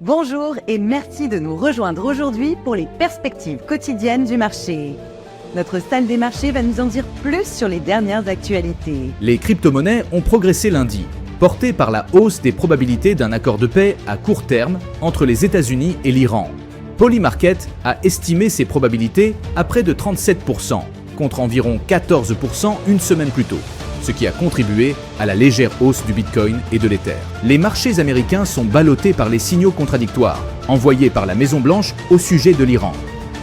Bonjour et merci de nous rejoindre aujourd'hui pour les perspectives quotidiennes du marché. Notre salle des marchés va nous en dire plus sur les dernières actualités. Les crypto-monnaies ont progressé lundi, portées par la hausse des probabilités d'un accord de paix à court terme entre les États-Unis et l'Iran. Polymarket a estimé ces probabilités à près de 37%, contre environ 14% une semaine plus tôt, ce qui a contribué à la légère hausse du Bitcoin et de l'Ether. Les marchés américains sont ballottés par les signaux contradictoires envoyés par la Maison-Blanche au sujet de l'Iran.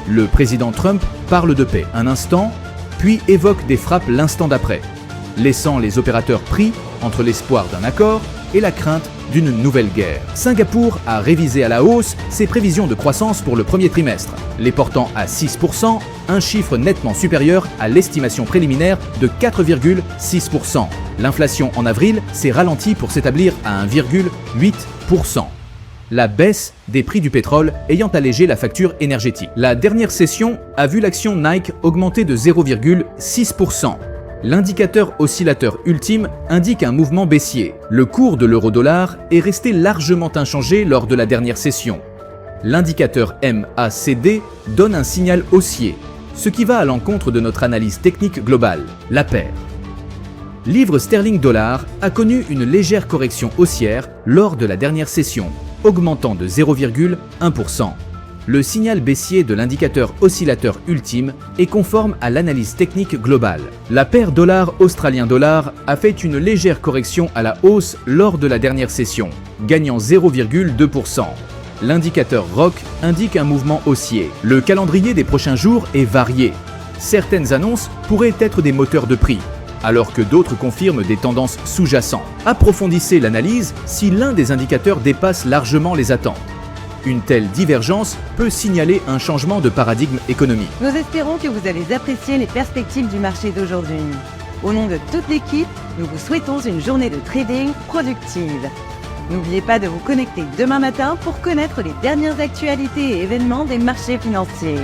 Le président Trump parle de paix un instant, puis évoque des frappes l'instant d'après, laissant les opérateurs pris entre l'espoir d'un accord et la crainte d'une nouvelle guerre. Singapour a révisé à la hausse ses prévisions de croissance pour le premier trimestre, les portant à 6%, un chiffre nettement supérieur à l'estimation préliminaire de 4,6%. L'inflation en avril s'est ralentie pour s'établir à 1,8%. La baisse des prix du pétrole ayant allégé la facture énergétique. La dernière session a vu l'action Nike augmenter de 0,6%. L'indicateur oscillateur ultime indique un mouvement baissier. Le cours de l'euro-dollar est resté largement inchangé lors de la dernière session. L'indicateur MACD donne un signal haussier, ce qui va à l'encontre de notre analyse technique globale, la paire. Livre sterling-dollar a connu une légère correction haussière lors de la dernière session, augmentant de 0,1%. Le signal baissier de l'indicateur oscillateur ultime est conforme à l'analyse technique globale. La paire dollar-australien-dollar a fait une légère correction à la hausse lors de la dernière session, gagnant 0,2%. L'indicateur ROC indique un mouvement haussier. Le calendrier des prochains jours est varié. Certaines annonces pourraient être des moteurs de prix, alors que d'autres confirment des tendances sous-jacentes. Approfondissez l'analyse si l'un des indicateurs dépasse largement les attentes. Une telle divergence peut signaler un changement de paradigme économique. Nous espérons que vous avez apprécié les perspectives du marché d'aujourd'hui. Au nom de toute l'équipe, nous vous souhaitons une journée de trading productive. N'oubliez pas de vous connecter demain matin pour connaître les dernières actualités et événements des marchés financiers.